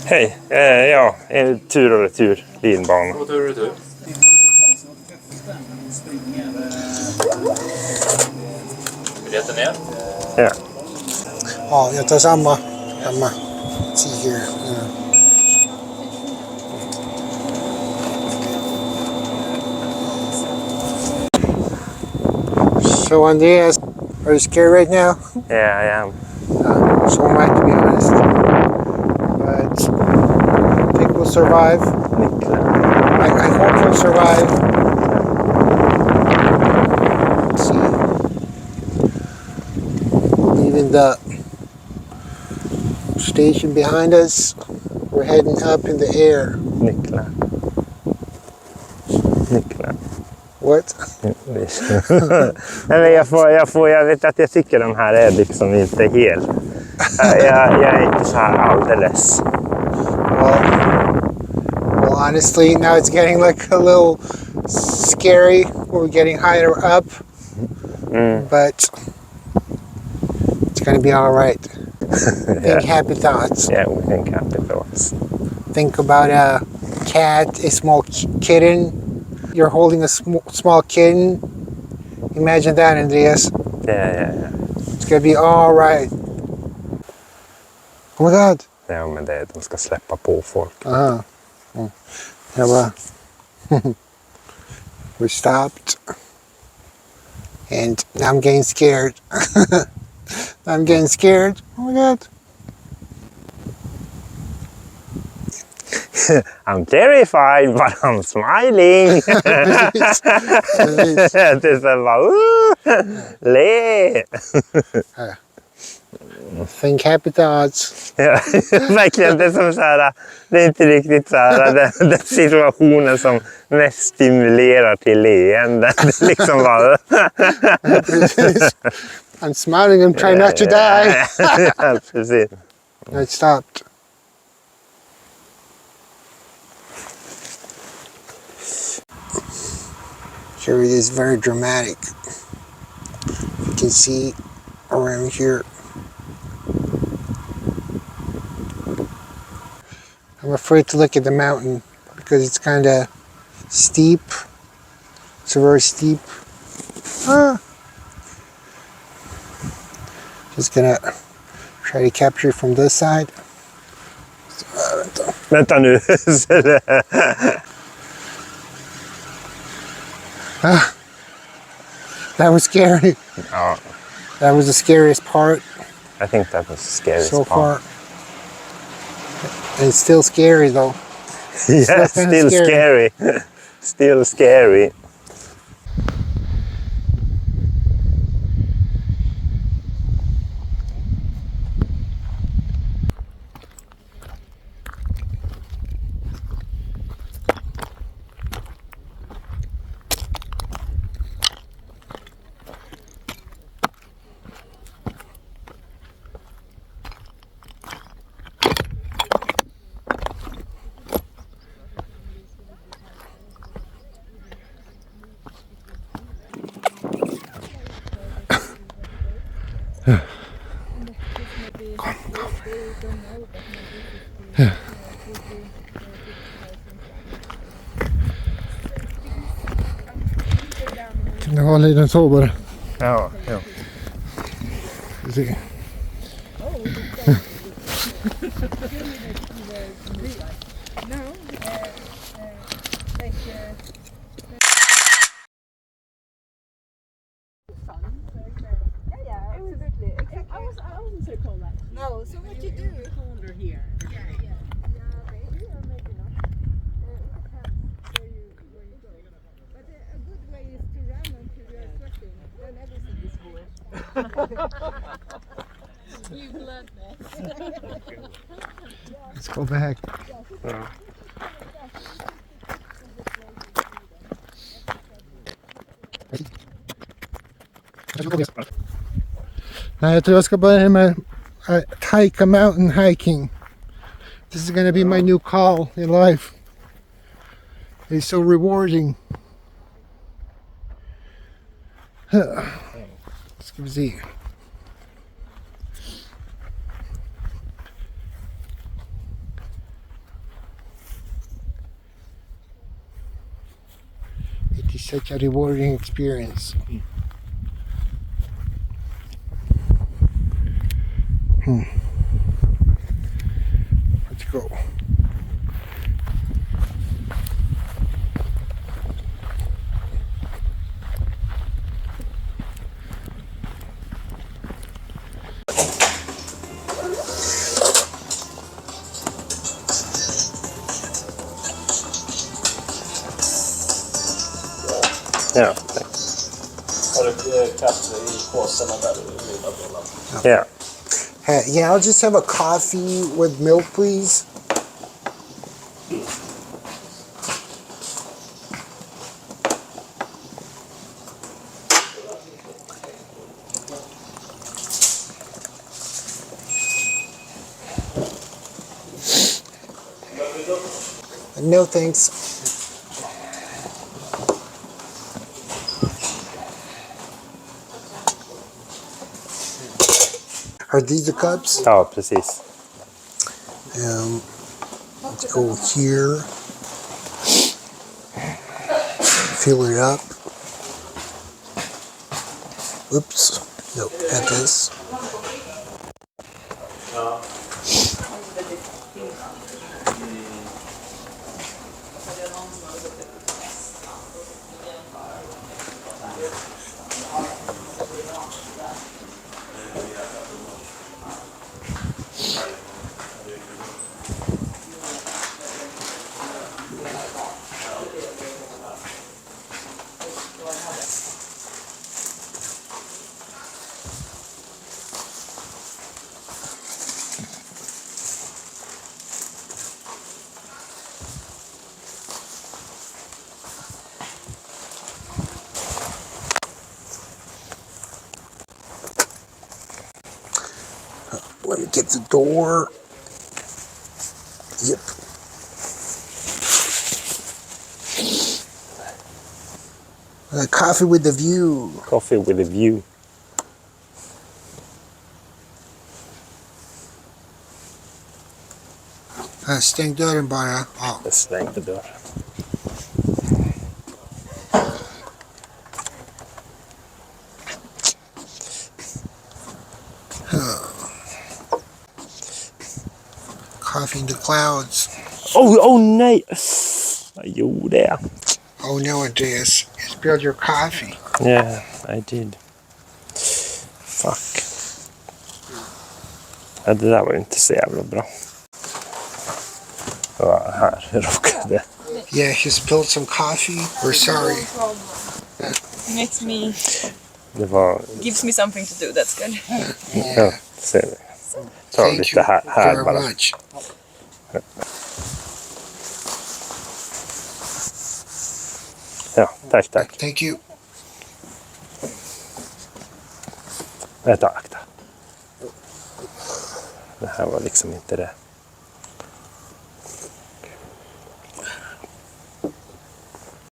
Hej, ja, tur och retur linbana. Och tur och retur. Biljetten ner? Ja. Ja, jag tar samma. See here. So Andreas, are you scared right now? Yeah, I am. So am I, to be honest. But I think we'll survive. I hope we'll survive. Let's see. Leaving the station behind us. We're heading up in the air. Nikla. What? Nej, men jag vet att jag tycker de här är liksom inte helt. Jag är inte så här alldeles. Well, honestly, now it's getting like a little scary. We're getting higher up, but it's gonna be all right. Think happy thoughts. Yeah, we think happy thoughts. Think about a cat, a small kitten. You're holding a small kitten. Imagine that, Andreas. Yeah. It's gonna be all right. Oh my God. Ja, men det är de ska släppa på folk. Yeah, well, we stopped, and I'm getting scared. I'm getting scared. Oh my God. I'm terrified, but I'm smiling. Det är så bara, le. Think happy thoughts. Ja, verkligen, det är som så här, det är inte riktigt så här, den situationen som mest stimulerar till leenden. Det är liksom bara... I'm smiling and trying not to die. Ja, precis. I stopped. Here it is, very dramatic. You can see around here. I'm afraid to look at the mountain because it's kind of steep. It's very steep. Just gonna try to capture from this side. Vänta nu. That was scary. Ja, That was the scariest part I think that was the scariest so part. far. And it's still scary though. Yeah, still scary. Still scary. Kan du hålla i den så bara? Ja. Se. No, so what you do? Colder here. Yeah, maybe or maybe not. It depends where you go. But a good way is to run until you're sweating. Then everything is good. You learned that. Let's go back. Nej, jag tror jag ska börja med hike a mountain hiking. This is gonna be my new call in life. It's so rewarding. Ska vi se. such a rewarding experience. Let's go. Ja, Har du kaffe i påsen där i lilla bollen? ja. Yeah, I'll just have a coffee with milk, please. No thanks. Are these the cups? Ja, precis. Let's go here. Fill it up. Oops. Nope, at this. Let me get the door. Yep. Coffee with the view. Coffee with a view. Stäng dörren bara. Ja. Jag stängde dörren. Coffee in the clouds. Oh nej! Jag gjorde det. Oh no, Andreas. You spilled your coffee. Yeah, I did. Fuck. Ja, det där var ju inte så jävla bra. Ja, här råkade. Yeah, you spilled some coffee. We're sorry. Makes me Det var... gives me something to do. That's good. Ja, ser ni. Ta Thank lite you här very bara. much. Ja, tack. Thank you. Vänta, akta. Det här var liksom inte det.